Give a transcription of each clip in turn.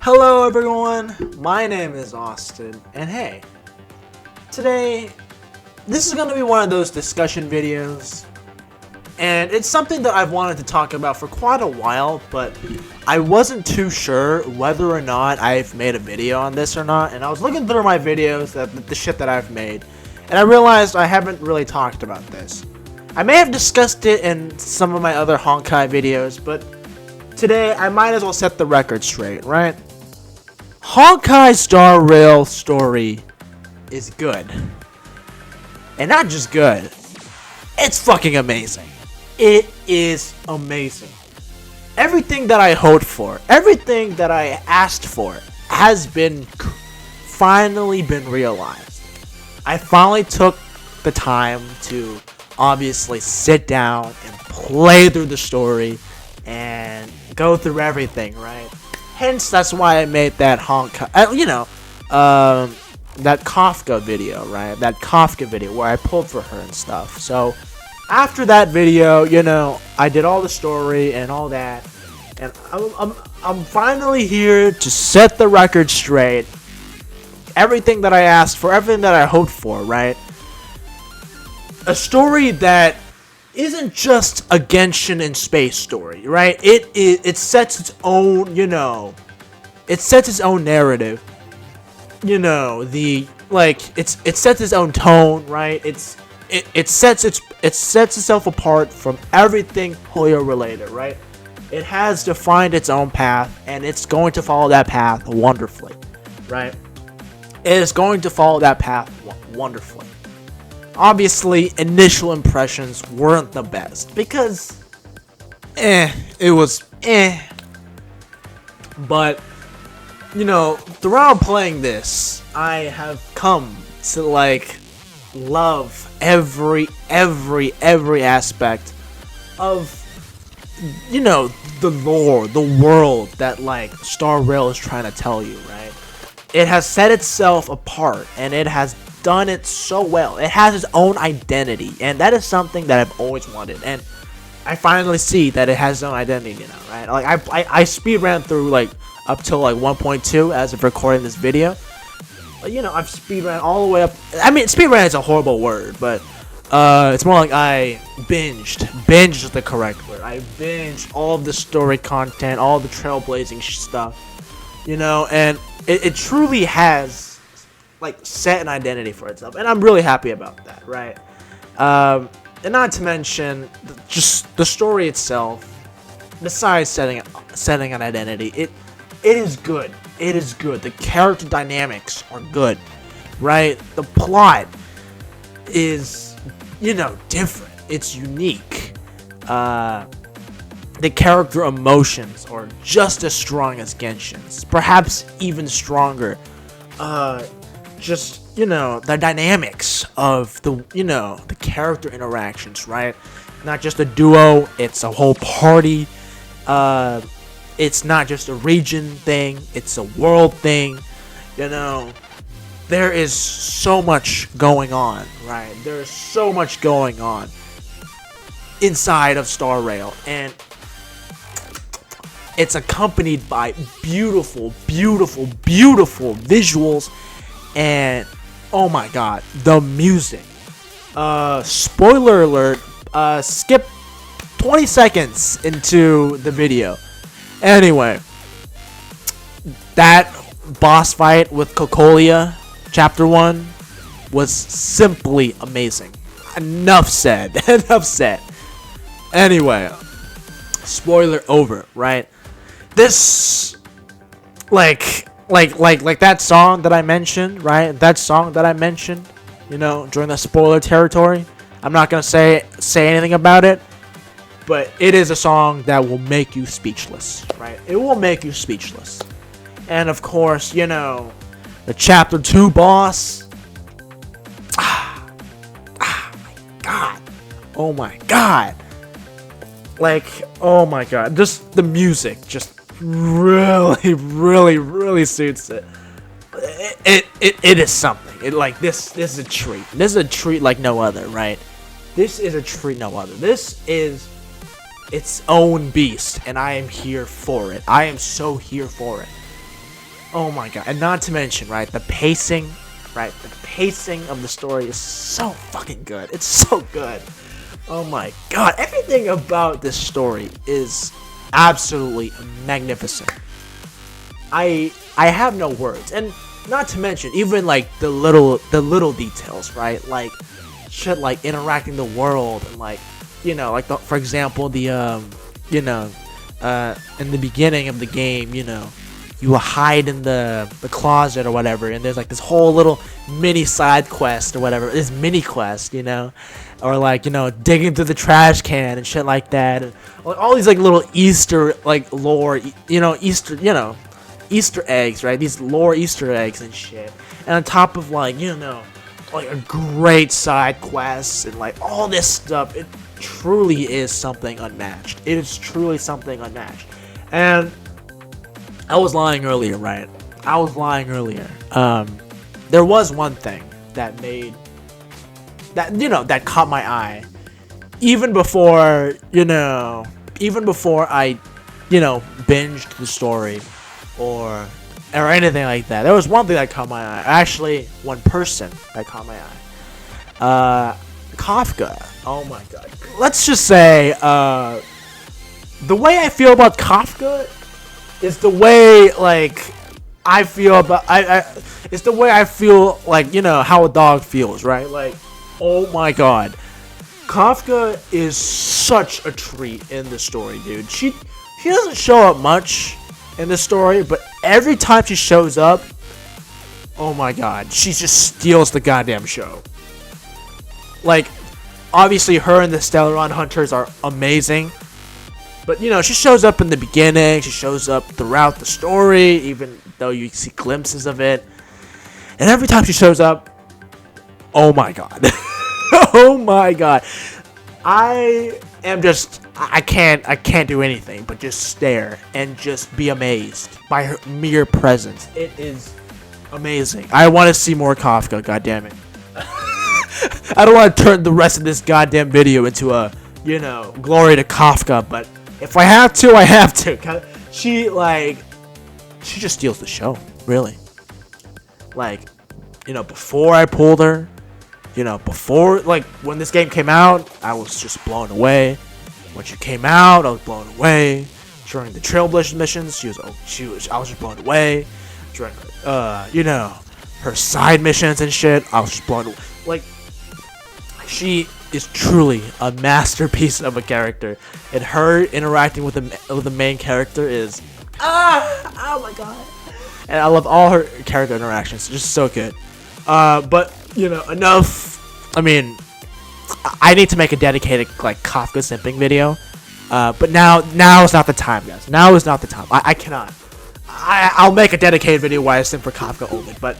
Hello everyone, my name is Austin, and hey, today, this is going to be one of those discussion videos, and it's something that I've wanted to talk about for quite a while, but I wasn't too sure whether or not I've made a video on this or not, and I was looking through my videos, the shit that I've made, and I realized I haven't really talked about this. I may have discussed it in some of my other Honkai videos, but today I might as well set the record straight, right? Honkai Star Rail story is good. And not just good, it's fucking amazing. It is amazing. Everything that I hoped for, everything that I asked for has finally been realized. I finally took the time to obviously sit down and play through the story and go through everything, right? Hence, that's why I made that Honkai, that Kafka video, right? That Kafka video where I pulled for her and stuff. So, after that video, I did all the story and all that, and I'm finally here to set the record straight. Everything that I asked for, everything that I hoped for, right? A story that isn't just a Genshin in space story, right? It sets its own, it sets its own narrative. It sets its own tone, right? It sets itself apart from everything Hoyo related, right? It has defined its own path, and it's going to follow that path wonderfully, right? It is going to follow that path wonderfully. Obviously, initial impressions weren't the best because, it was. But, throughout playing this, I have come to, love every aspect of, the lore, the world that, Star Rail is trying to tell you, right? It has set itself apart, and it has done it so well. It has its own identity, and that is something that I've always wanted, and I finally see that it has its own identity now, right? I speed ran through up till 1.2 as of recording this video. I've speed ran all the way up. I mean, speed ran is a horrible word, but it's more like I binged is the correct word. I binged all of the story content, all the trailblazing stuff, and it truly has set an identity for itself, and I'm really happy about that, right? And not to mention just the story itself. Besides setting an identity, it is good. It is good. The character dynamics are good, right? The plot is, different. It's unique. The character emotions are just as strong as Genshin's, perhaps even stronger. The dynamics of the character interactions, right? Not just a duo, it's a whole party. It's not just a region thing, it's a world thing. There is so much going on, right? There's so much going on inside of Star Rail, and it's accompanied by beautiful visuals. And oh my god, the music. Spoiler alert, skip 20 seconds into the video. Anyway, that boss fight with Cocolia, chapter 1, was simply amazing. Enough said. Anyway, spoiler over, right? This, like that song that I mentioned, right? That song that I mentioned, during the spoiler territory. I'm not gonna say anything about it, but it is a song that will make you speechless, right? It will make you speechless. And of course, the chapter 2 boss. Oh my god. Oh my god. Just the music just really suits it. It is something. This is a treat. This is a treat like no other, right? This is a treat no other. This is its own beast, and I am here for it. I am so here for it. Oh my god. And not to mention, right, the pacing, right? The pacing of the story is so fucking good. It's so good. Oh my god. Everything about this story is absolutely magnificent. I have no words. And not to mention even like the little details, right? Like shit like interacting the world and like, you know, like for example the you know, in the beginning of the game, you know, you hide in the closet or whatever, and there's like this whole little mini side quest or whatever, this mini quest, you know, or like, you know, digging through the trash can and shit like that, and all these like little Easter like lore, you know, Easter eggs, right? These lore Easter eggs and shit, and on top of like, you know, like a great side quest and like all this stuff, it truly is something unmatched. It is truly something unmatched, and I was lying earlier, right? I was lying earlier. There was one thing that made that, you know, that caught my eye, even before, you know, even before I, you know, binged the story or anything like that. There was one thing that caught my eye. Actually, one person that caught my eye. Kafka. Oh my god. Let's just say, the way I feel about Kafka is the way like I feel about it's the way I feel like, you know, how a dog feels, right? Like, oh my god, Kafka is such a treat in the story, dude. She doesn't show up much in the story, but every time she shows up, oh my god, she just steals the goddamn show. Like, obviously her and the Stellaron Hunters are amazing, but, you know, she shows up in the beginning, she shows up throughout the story, even though you see glimpses of it. And every time she shows up, oh my god. Oh my god. I can't do anything but just stare and just be amazed by her mere presence. It is amazing. I want to see more Kafka, goddammit. I don't want to turn the rest of this goddamn video into a, you know, glory to Kafka, but if I have to, I have to. She just steals the show, really. Like, you know, before I pulled her, you know, before, like, when this game came out, I was just blown away. When she came out, I was blown away. During the Trailblazer missions, I was just blown away. During, you know, her side missions and shit, I was just blown away. Like, she is truly a masterpiece of a character, and her interacting with the main character is oh my god. And I love all her character interactions, just so good. But, you know, enough. I mean, I need to make a dedicated like Kafka simping video, but now is not the time, guys. Now is not the time. I cannot. I'll make a dedicated video where I simp for Kafka only, but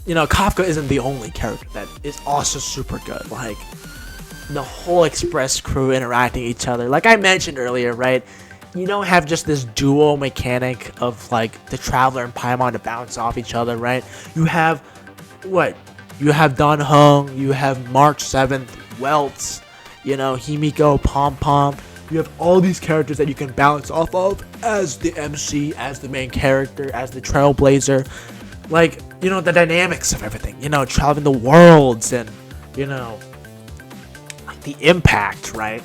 you know, Kafka isn't the only character that is also super good. Like, the whole Express crew interacting each other. Like I mentioned earlier, right? You don't have just this dual mechanic of like the Traveler and Paimon to bounce off each other, right? You have what? You have Don Hung, you have March 7th, Welts, you know, Himiko, Pom Pom. You have all these characters that you can bounce off of as the MC, as the main character, as the Trailblazer. Like, you know, the dynamics of everything, you know, traveling the worlds and, you know, like the impact, right?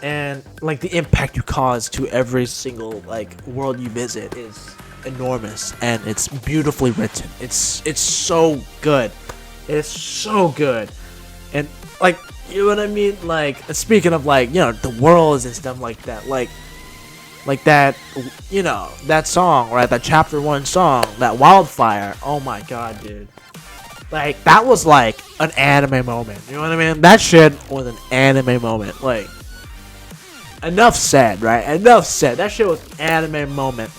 And like the impact you cause to every single like world you visit is enormous, and it's beautifully written. It's so good. It's so good. And like, you know what I mean? Like, speaking of like, you know, the worlds and stuff like that, like that, you know, that song, right? That chapter 1 song, that Wildfire. Oh my god, dude. Like, that was like an anime moment. You know what I mean? That shit was an anime moment. Like, enough said, right? Enough said. That shit was an anime moment.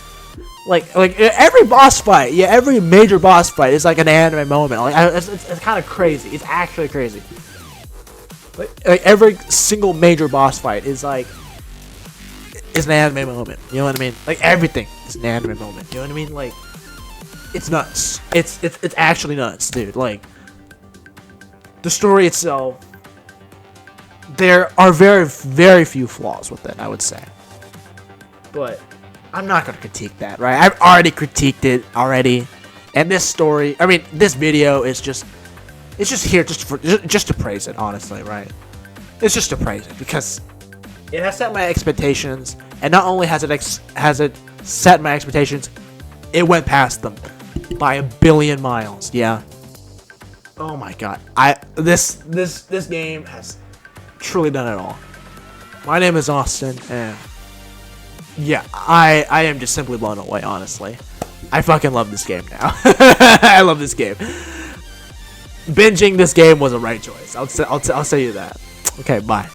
Like every boss fight, yeah, every major boss fight is like an anime moment. Like, it's kind of crazy. It's actually crazy. Like every single major boss fight is like, it's an anime moment. You know what I mean? Like, everything is an anime moment. You know what I mean? Like, it's nuts. It's actually nuts, dude. Like, the story itself, there are very, very few flaws with it, I would say. But I'm not gonna critique that, right? I've already critiqued it already, and this story, I mean, this video is just, it's just here just to praise it, honestly, right? It's just to praise it because it has set my expectations, and not only has it set my expectations, it went past them by a billion miles. Yeah. Oh my god. This game has truly done it all. My name is Austin, and yeah, I am just simply blown away, honestly. I fucking love this game now. I love this game. Binging this game was a right choice. I'll say you that. Okay, bye.